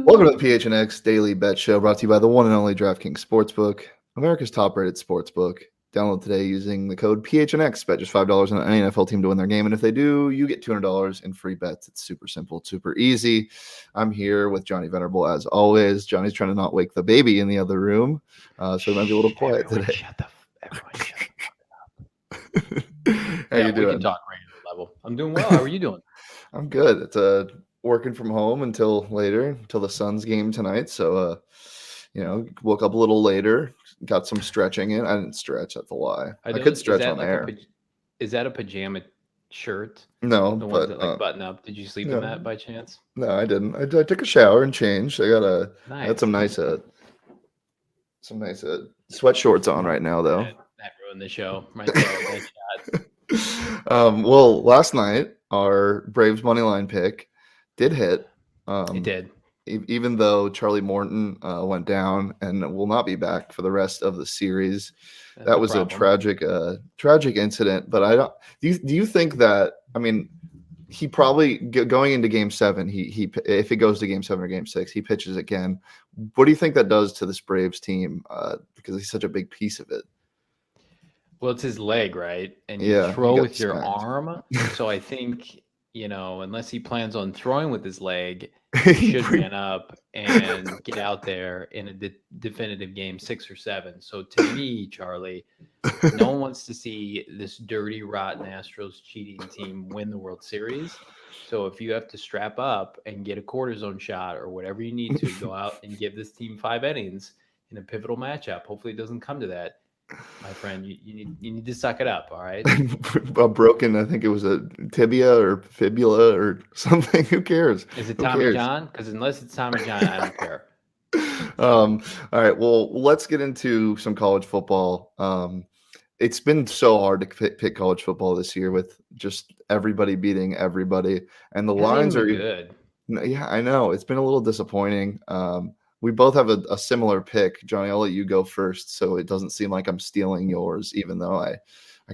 Welcome to the PHNX Daily Bet Show, brought to you by the one and only DraftKings Sportsbook, America's top-rated sportsbook. Download today using the code PHNX. Bet just $5 on any NFL team to win their game, and if they do, you get $200 in free bets. It's super simple, it's super easy. I'm here with Johnny Venerable, as always. Johnny's trying to not wake the baby in the other room, so he might be a little quiet today. Everyone shut the fuck up. How you doing? We can talk radio level. I'm doing well. How are you doing? I'm good. It's working from home until later, until the Suns game tonight. So, woke up a little later, got some stretching in. I didn't stretch. That's a lie. I could stretch on air. Is that a pajama shirt? No, the ones that button up. Did you sleep in that by chance? No, I didn't. I took a shower and changed. I had some nice sweat shorts on right now, though. That ruined the show. Right there. Well, last night our Braves money line pick did hit. It did. Even though Charlie Morton went down and will not be back for the rest of the series. That was a tragic incident. But I don't. Do you think that? I mean, he probably going into Game 7. He if it goes to Game 7 or Game 6, he pitches again. What do you think that does to this Braves team? Because he's such a big piece of it. Well, it's his leg, right? And you throw with your arm. So I think, unless he plans on throwing with his leg, he should man up and get out there in a definitive game 6 or 7. So to me, Charlie, no one wants to see this dirty, rotten Astros cheating team win the World Series. So if you have to strap up and get a cortisone shot or whatever you need to go out and give this team 5 innings in a pivotal matchup, hopefully it doesn't come to that. My friend, you need to suck it up, all right? A broken, I think it was a tibia or fibula or something. Who cares? Is it Tommy John? Because unless it's Tommy John, I don't care. All right. Well, let's get into some college football. It's been so hard to pick college football this year with just everybody beating everybody, and the lines are good. Yeah, I know it's been a little disappointing. We both have a similar pick. Johnny, I'll let you go first so it doesn't seem like I'm stealing yours, even though I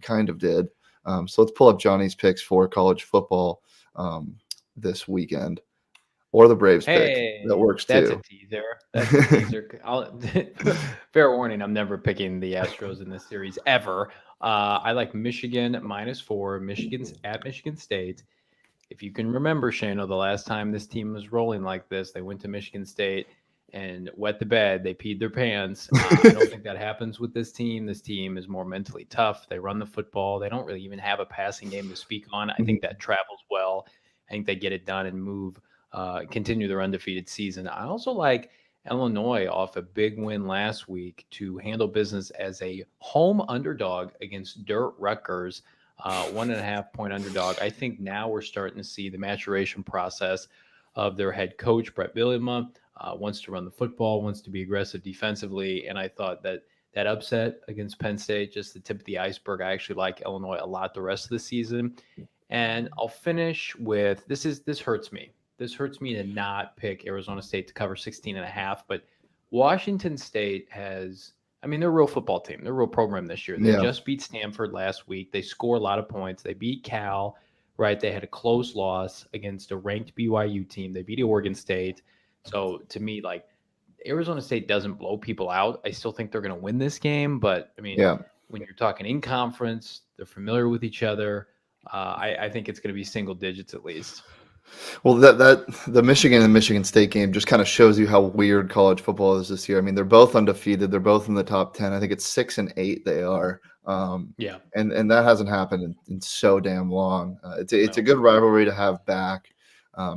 kind of did. So let's pull up Johnny's picks for college football this weekend. Or the Braves pick. That works too. That's a teaser. Fair warning, I'm never picking the Astros in this series ever. I like Michigan -4. Michigan's at Michigan State. If you can remember, Shano, the last time this team was rolling like this, they went to Michigan State and wet the bed. They peed their pants. I don't think that happens with this team. This team is more mentally tough. They run the football. They don't really even have a passing game to speak on. I think that travels well. I think they get it done and continue their undefeated season. I also like Illinois off a big win last week to handle business as a home underdog against Dirt Rutgers, 1.5 point underdog. I think now we're starting to see the maturation process of their head coach, Brett Bielema. Wants to run the football, wants to be aggressive defensively. And I thought that upset against Penn State, just the tip of the iceberg. I actually like Illinois a lot the rest of the season. And I'll finish with, this hurts me. This hurts me to not pick Arizona State to cover 16.5. But Washington State they're a real football team. They're a real program this year. They just beat Stanford last week. They score a lot of points. They beat Cal, right? They had a close loss against a ranked BYU team. They beat Oregon State. So to me, like, Arizona State doesn't blow people out. I still think they're going to win this game. But, when you're talking in conference, they're familiar with each other. I think it's going to be single digits at least. Well, the Michigan and Michigan State game just kind of shows you how weird college football is this year. They're both undefeated. They're both in the top 10. I think it's 6 and 8 they are. And that hasn't happened in so damn long. It's a good rivalry to have back.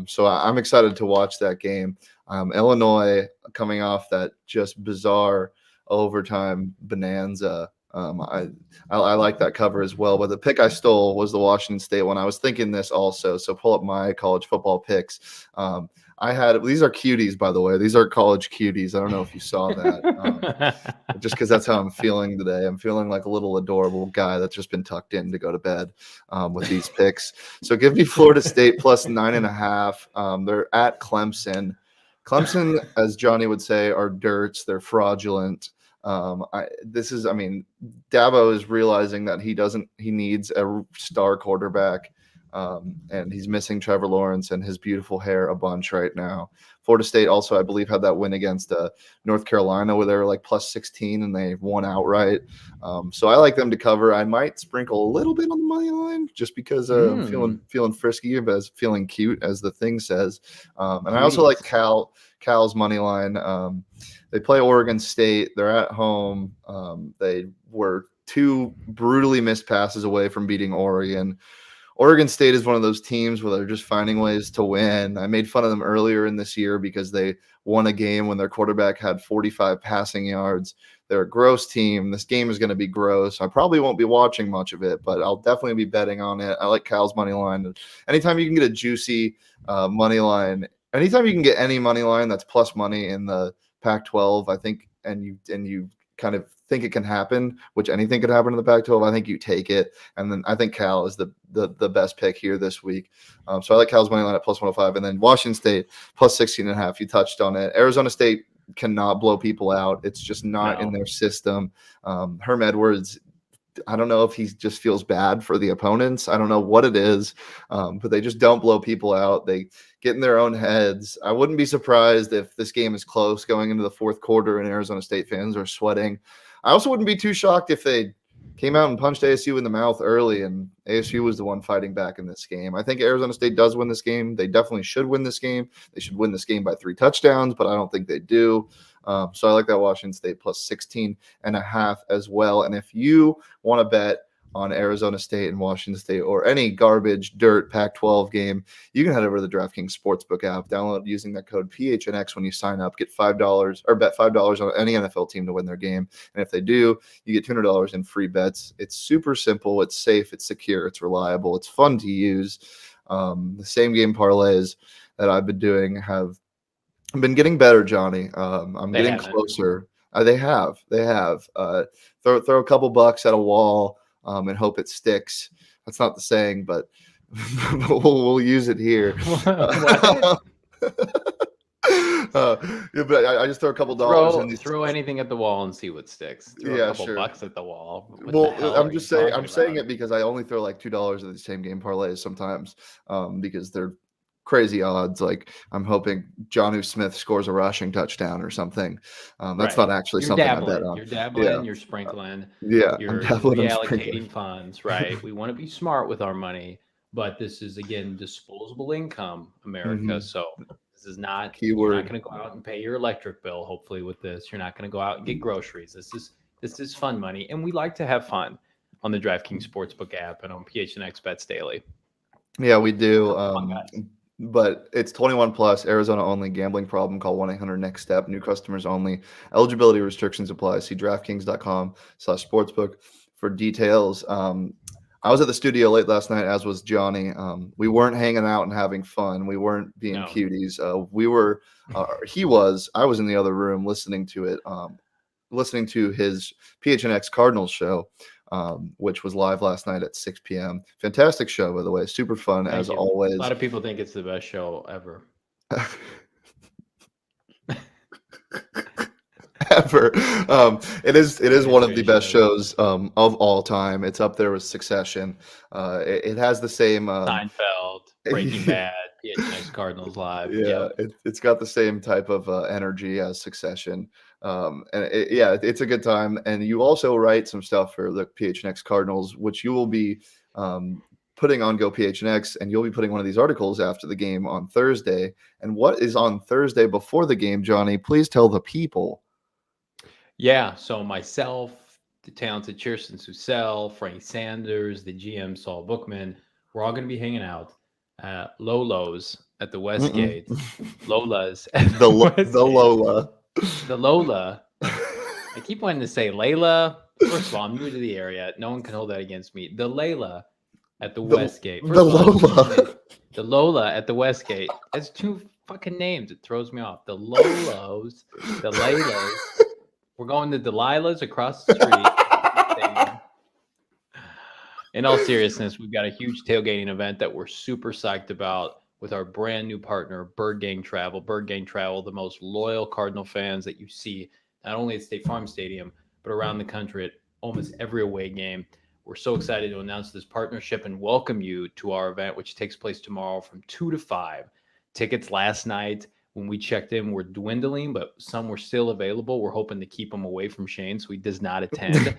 So I'm excited to watch that game. Illinois coming off that just bizarre overtime bonanza. I like that cover as well. But the pick I stole was the Washington State one. I was thinking this also. So pull up my college football picks. these are cuties, by the way. These are college cuties. I don't know if you saw that. Just because that's how I'm feeling today. I'm feeling like a little adorable guy that's just been tucked in to go to bed with these picks. So give me Florida State plus 9.5. They're at Clemson. Clemson, as Johnny would say, are dirts. They're fraudulent. Dabo is realizing that he needs a star quarterback. And he's missing Trevor Lawrence and his beautiful hair a bunch right now. Florida State also, I believe, had that win against North Carolina where they were like plus 16 and they won outright. So I like them to cover. I might sprinkle a little bit on the money line just because I'm feeling frisky, but feeling cute, as the thing says. And I also like Cal's money line. They play Oregon State. They're at home. They were 2 brutally missed passes away from beating Oregon. Oregon State is one of those teams where they're just finding ways to win. I made fun of them earlier in this year because they won a game when their quarterback had 45 passing yards. They're a gross team. This game is going to be gross. I probably won't be watching much of it, but I'll definitely be betting on it. I like Cal's money line. Anytime you can get a juicy money line, anytime you can get any money line that's plus money in the Pac-12, I think, and you kind of think it can happen, which anything could happen in the Pac-12, I think you take it. And then I think Cal is the best pick here this week. So I like Cal's money line at plus 105. And then Washington State plus 16.5. You touched on it. Arizona State cannot blow people out. It's just not in their system. Herm Edwards, I don't know if he just feels bad for the opponents. I don't know what it is, but they just don't blow people out. They get in their own heads. I wouldn't be surprised if this game is close going into the fourth quarter and Arizona State fans are sweating. I also wouldn't be too shocked if they came out and punched ASU in the mouth early and ASU was the one fighting back in this game. I think Arizona State does win this game. They definitely should win this game. They should win this game by 3 touchdowns, but I don't think they do. So I like that Washington State plus 16.5 as well. And if you want to bet on Arizona State and Washington State or any garbage, dirt Pac-12 game, you can head over to the DraftKings Sportsbook app, download using that code PHNX when you sign up, get $5 or bet $5 on any NFL team to win their game. And if they do, you get $200 in free bets. It's super simple. It's safe. It's secure. It's reliable. It's fun to use. The same game parlays that I've been doing have been getting better, Johnny. I'm getting closer. They have. Throw a couple bucks at a wall and hope it sticks. That's not the saying, but we'll use it here. But I just throw a couple dollars. Throw anything at the wall and see what sticks. Throw a couple bucks at the wall. I'm saying it because I only throw like $2 at the same game parlays sometimes because they're crazy odds. Like I'm hoping Jonnu Smith scores a rushing touchdown or something. That's not actually something I bet on. You're dabbling, you're sprinkling. You're reallocating funds, right? We want to be smart with our money, but this is, again, disposable income, America. Mm-hmm. So this is not, you're not going to go out and pay your electric bill, hopefully, with this. You're not going to go out and get groceries. This is fun money. And we like to have fun on the DraftKings Sportsbook app and on PHNX Bets Daily. Yeah, we do. But it's 21 plus, Arizona only, gambling problem, call 1-800-NEXT-STEP, new customers only, eligibility restrictions apply. See DraftKings.com/sportsbook for details. I was at the studio late last night, as was Johnny. We weren't hanging out and having fun. We weren't being cuties. We were, I was in the other room listening to it, listening to his PHNX Cardinals show. Which was live last night at 6 p.m. Fantastic show, by the way. Super fun, as always. A lot of people think it's the best show ever. Ever. It is one of the best shows of all time. It's up there with Succession. It has the same Seinfeld, Breaking Bad, PHNX Cardinals Live. Yeah, it's got the same type of energy as Succession. It's a good time. And you also write some stuff for the PHNX Cardinals, which you will be putting on Go PHNX, and you'll be putting one of these articles after the game on Thursday. And what is on Thursday before the game, Johnny? Please tell the people. Yeah, so myself, the talented Kirsten Susel, Frank Sanders, the GM Saul Bookman, we're all going to be hanging out at Lolo's at the Westgate. Lola's at the Westgate. The Lola. I keep wanting to say Layla. First of all, I'm new to the area. No one can hold that against me. The Layla at the Westgate. The Lola at the Westgate. It's too fucking names. It throws me off. The Lolos, the Laylos. We're going to Delilah's across the street. In all seriousness, we've got a huge tailgating event that we're super psyched about with our brand new partner, Bird Gang Travel. Bird Gang Travel, the most loyal Cardinal fans that you see, not only at State Farm Stadium, but around the country at almost every away game. We're so excited to announce this partnership and welcome you to our event, which takes place tomorrow from 2 to 5. Tickets last night when we checked in were dwindling, but some were still available. We're hoping to keep them away from Shane so he does not attend.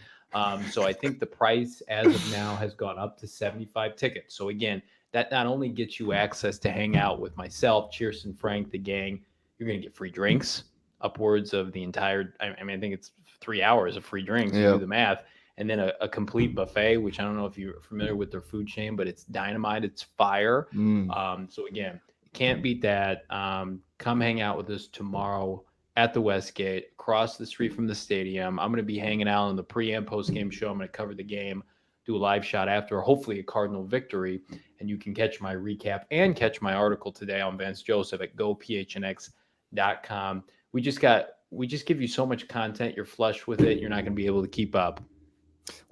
So I think the price as of now has gone up to 75 tickets. So again, that not only gets you access to hang out with myself, Cheerson, Frank, the gang, you're going to get free drinks, upwards of the entire, I think it's 3 hours of free drinks. You do the math. And then a complete buffet, which I don't know if you're familiar with their food chain, but it's dynamite. It's fire. So again, can't beat that. Come hang out with us tomorrow at the Westgate, across the street from the stadium. I'm going to be hanging out on the pre and post game show. I'm going to cover the game, do a live shot after, hopefully a Cardinal victory. And you can catch my recap and catch my article today on Vance Joseph at gophnx.com. We just give you so much content. You're flush with it. You're not going to be able to keep up.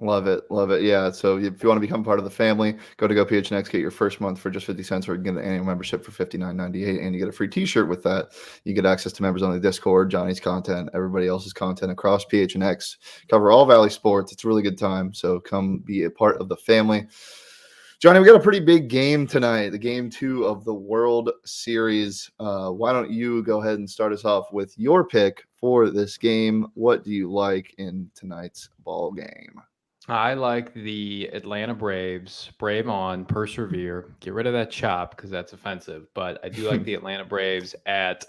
Love it. Yeah. So if you want to become part of the family, go to GoPHNX, get your first month for just 50 cents, or you can get an annual membership for $59.98, and you get a free t-shirt with that. You get access to members on the Discord, Johnny's content, everybody else's content across PHNX. Cover all Valley sports. It's a really good time. So come be a part of the family. Johnny, we got a pretty big game tonight, the game 2 of the World Series. Why don't you go ahead and start us off with your pick for this game? What do you like in tonight's ball game? I like the Atlanta Braves. Brave on, persevere. Get rid of that chop because that's offensive. But I do like the Atlanta Braves at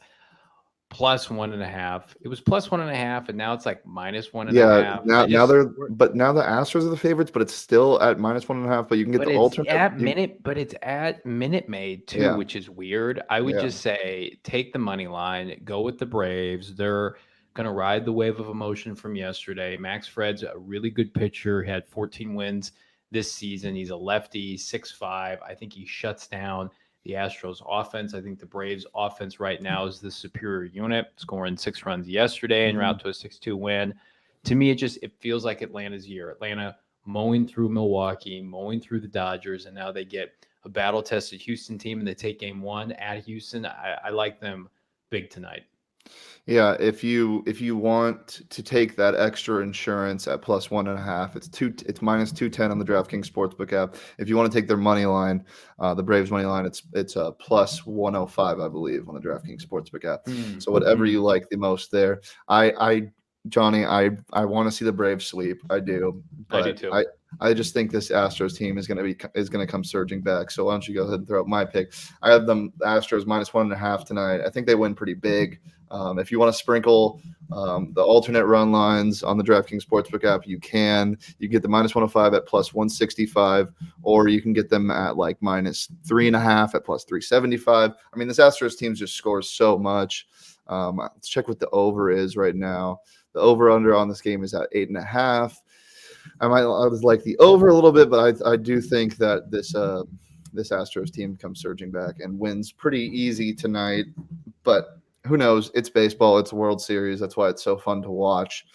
plus 1.5. It was plus 1.5, and now it's like minus 1.5. Yeah, now the Astros are the favorites, but it's still at minus 1.5. But you can get the alternate. But it's at Minute Maid too, which is weird. I would just say take the money line, go with the Braves. They're going to ride the wave of emotion from yesterday. Max Fred's a really good pitcher. He had 14 wins this season. He's a lefty, 6'5". I think he shuts down the Astros offense. I think the Braves offense right now is the superior unit, scoring 6 runs yesterday en route to a 6-2 win. To me, it feels like Atlanta's year. Atlanta mowing through Milwaukee, mowing through the Dodgers, and now they get a battle-tested Houston team, and they take game 1 at Houston. I like them big tonight. Yeah, if you want to take that extra insurance at plus 1.5, it's minus 210 on the DraftKings Sportsbook app. If you want to take their money line, the Braves money line, it's a plus 105, I believe, on the DraftKings Sportsbook app. So whatever you like the most there. Johnny, I want to see the Braves sweep. I do. But I do too. I just think this Astros team is going to come surging back. So why don't you go ahead and throw out my pick? I have the Astros minus 1.5 tonight. I think they win pretty big. If you want to sprinkle the alternate run lines on the DraftKings Sportsbook app, you can. You get the minus 105 at plus 165, or you can get them at like minus 3.5 at plus 375. I mean, this Astros team just scores so much. Let's check what the over is right now. The over-under on this game is at 8.5. I would like the over a little bit, but I do think that this Astros team comes surging back and wins pretty easy tonight. But who knows? It's baseball. It's a World Series. That's why it's so fun to watch.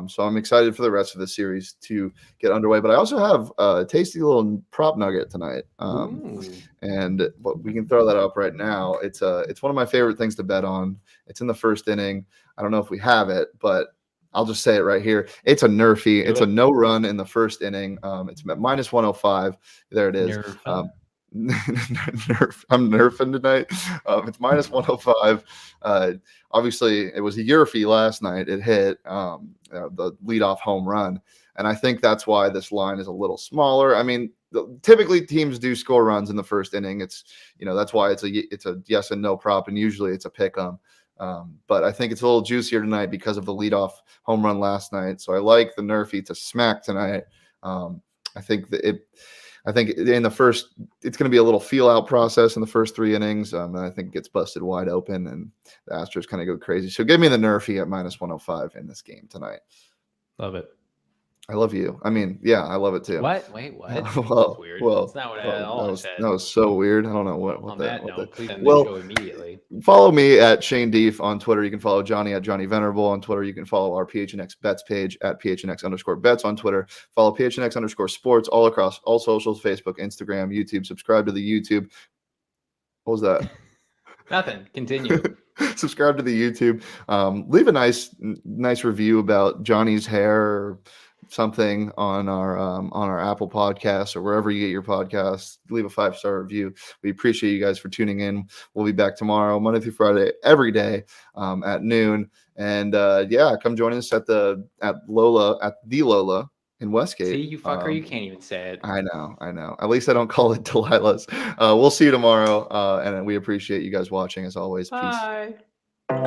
So I'm excited for the rest of the series to get underway. But I also have a tasty little prop nugget tonight. And we can throw that up right now. It's one of my favorite things to bet on. It's in the first inning. I don't know if we have it, but I'll just say it right here. It's a nerfy. It's a no run in the first inning. It's at minus 105. There it is. I'm nerfing tonight. It's minus 105. Obviously, it was a Yerfie last night. It hit the leadoff home run, and I think that's why this line is a little smaller. I mean, typically teams do score runs in the first inning. It's that's why it's a yes and no prop, and usually it's a pick 'em. But I think it's a little juicier tonight because of the leadoff home run last night. So I like the nerfy to smack tonight. I think in the first, it's going to be a little feel out process in the first 3 innings. And I think it gets busted wide open and the Astros kind of go crazy. So give me the nerfy at minus 105 in this game tonight. Love it. I love you. I mean, yeah, I love it too. What? Wait, what? That's weird. That's not what I said. That was so weird. I don't know what On that. that note, please end the Well, show immediately. follow me at Shane Deef on Twitter. You can follow Johnny at Johnny Venerable on Twitter. You can follow our PHNX bets page at PHNX_bets on Twitter. Follow PHNX_sports all across all socials, Facebook, Instagram, YouTube. Subscribe to the YouTube. What was that? Nothing. Continue. Subscribe to the YouTube. Leave a nice review about Johnny's hair or something on our Apple Podcasts or wherever you get your podcasts. Leave a 5-star review. We appreciate you guys for tuning in. We'll be back tomorrow, Monday through Friday, every day at noon. And come join us at the Lola in Westgate. See, you fucker, you can't even say it. I know. At least I don't call it Delilah's. We'll see you tomorrow, and we appreciate you guys watching as always. Bye. Peace.